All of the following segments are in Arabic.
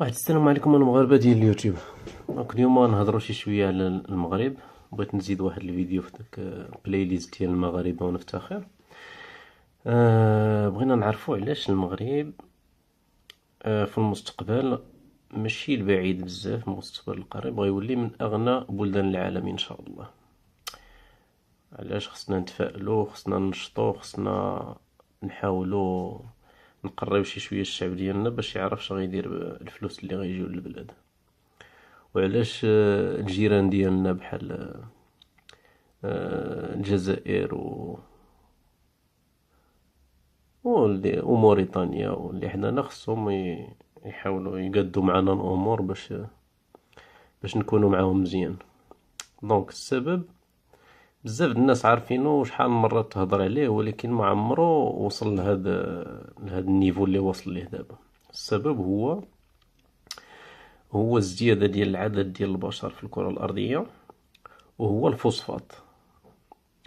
واحد السلام عليكم المغاربه ديال اليوتيوب. دونك اليوم نهضروا شي شويه على المغرب. بغيت نزيد واحد الفيديو في داك البلاي ليست ديال المغاربه ونفتخر. بغينا نعرفوا علاش المغرب في المستقبل، ماشي البعيد بزاف، المستقبل القريب غيولي من اغنى بلدان العالم ان شاء الله. علاش خصنا نتفائلوا، خصنا ننشطوا، خصنا نحاولوا نقريو شي شويه الشعب ديالنا باش يعرف شنو غيدير بالفلوس اللي غيجيو للبلاد. وعلاش الجيران ديالنا بحال الجزائر وموريتانيا واللي حدانا خصهم يحاولوا يقادوا معنا الامور باش نكونوا معاهم مزيان. دونك السبب بزاف د الناس عارفينه وشحال من مرة تهضر عليه، ولكن ما عمرو وصل لهذا النيفو اللي وصل ليه دابا. السبب هو الزيادة ديال العدد ديال البشر في الكرة الأرضية، وهو الفوسفات.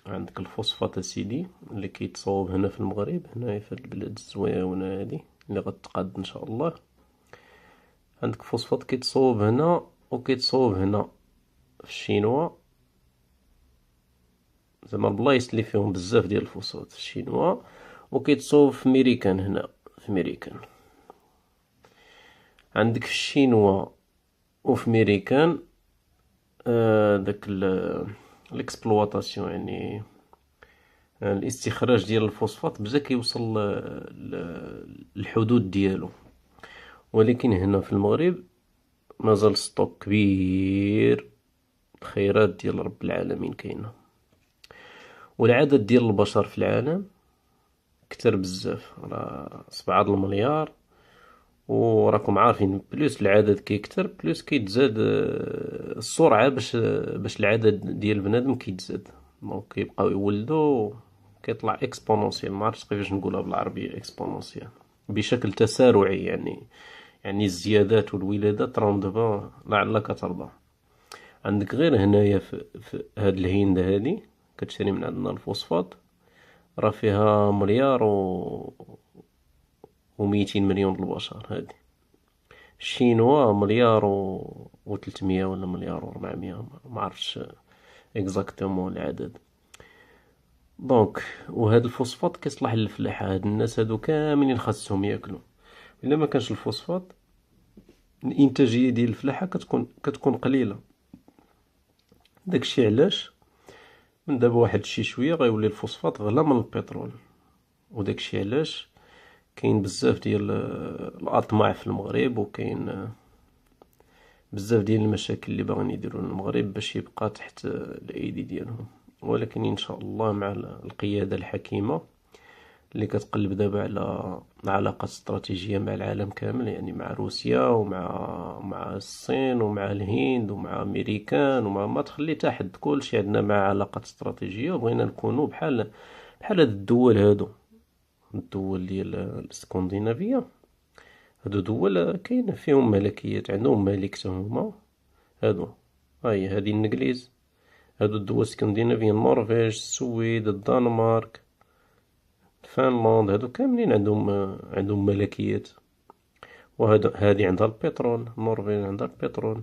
عندك الفوسفات اسيدي اللي كيتصاوب هنا في المغرب، هنايا في البلاد الزويونة هادي اللي غتقاد ان شاء الله. عندك فوسفات كيتصاوب هنا وكيتصاوب هنا في الشينوا، زعما البلايص اللي فيهم بزاف ديال الفوسفات في الشينوا، وكيتصاوب في ميريكان هنا في ميريكان. عندك في الشينوا وفي ميريكان داك الاكسبلواتاسيون، يعني الاستخراج ديال الفوسفات بدا كيوصل للحدود ديالو. ولكن هنا في المغرب مازال ستوك كبير، الخيرات ديال رب العالمين كاينه، والعدد ديال البشر في العالم كتر بزاف، راه 7 المليار. وراكم عارفين بلوس العدد كيكتر بلوس كيتزاد السرعه باش العدد ديال بنادم كيتزاد. دونك كيبقاو يولدوا، كيطلع اكسبونونسيال، ما عرفتش كيفاش نقولها بالعربيه، اكسبونونسيال بشكل تسارعي. يعني الزيادات والولادات راهم دابا لعلك ترضى. عندك غير هنايا في هاد الهند هادي كتشري من عندنا الفوسفات، راه فيها مليار وميتين مليون البشر. هادي الشينوا مليار وتلتمية ولا مليار وربعمية، ما عرفتش اكزاكتومون العدد. دونك وهاد الفوسفات كيصلح للفلاحة، هاد الناس هادو كاملين خاصهم ياكلوا. الا ما كانش الفوسفات الانتاجيه ديال الفلاحه كتكون قليله. داكشي علاش من دابا واحد شي شويه غيولي الفوسفات غلا من البترول. وداكشي علاش كاين بزاف ديال الاطماع في المغرب، وكاين بزاف ديال المشاكل اللي باغيين يديروا المغرب باش يبقى تحت الايدي ديالهم. ولكن ان شاء الله مع القياده الحكيمه اللي كتقلب دابا على علاقات استراتيجية مع العالم كامل، يعني مع روسيا ومع الصين ومع الهند ومع امريكان، ومع ما تخلي تحت كلشي عندنا مع علاقات استراتيجية. وبغينا نكونوا بحال هاد الدول هادو، الدول ديال الاسكندنافية. هادو دول كاين فيهم ملكيات، عندهم ملك حتى هما. هادو هادي الانجليز، هادو الدول الاسكندنافية، النرويج، السويد، الدنمارك، فنلندا، هادو كاملين عندهم ملكيات. هادي عندها البترول، النرويج عندها البترول.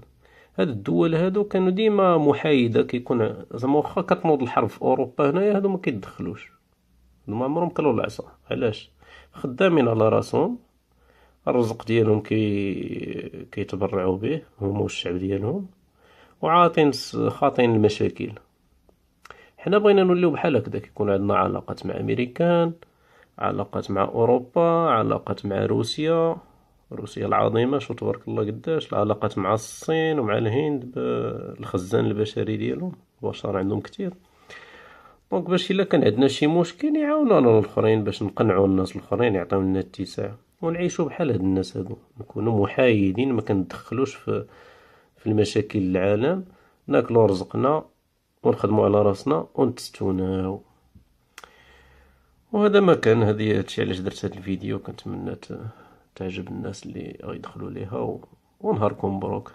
هاد الدول هادو كانوا ديما محايدة، كيكون زعما واخا كتنوض الحرب في اوروبا هنايا هادو ما كيتدخلوش. هادو ما عمرهم كلوا العصا. علاش؟ خدامين على راسهم، الرزق ديالهم كيتبرعوا به هما والشعب ديالهم، وعاطين خاطين المشاكل. حنا بغينا نوليو بحال هكذا، كيكون عندنا علاقات مع امريكان، علاقات مع اوروبا، علاقات مع روسيا العظيمه، شو تبارك الله قداش العلاقات مع الصين ومع الهند بالخزان البشري ديالهم، البشر عندهم كتير. دونك باش الا كان عندنا شي مشكل يعاونونا الاخرين باش نقنعوا الناس الاخرين يعطيو لنا اتساع، ونعيشوا بحال هاد الناس هادو، نكونوا محايدين، ما كندخلوش في المشاكل العالم، ناكلوا رزقنا ونخدموا على راسنا ونتستوناو. وهذا ما كان، هادشي علاش درت هاد الفيديو. كنتمنى تعجب الناس اللي غيدخلوا ليها، ونهاركم مبروك.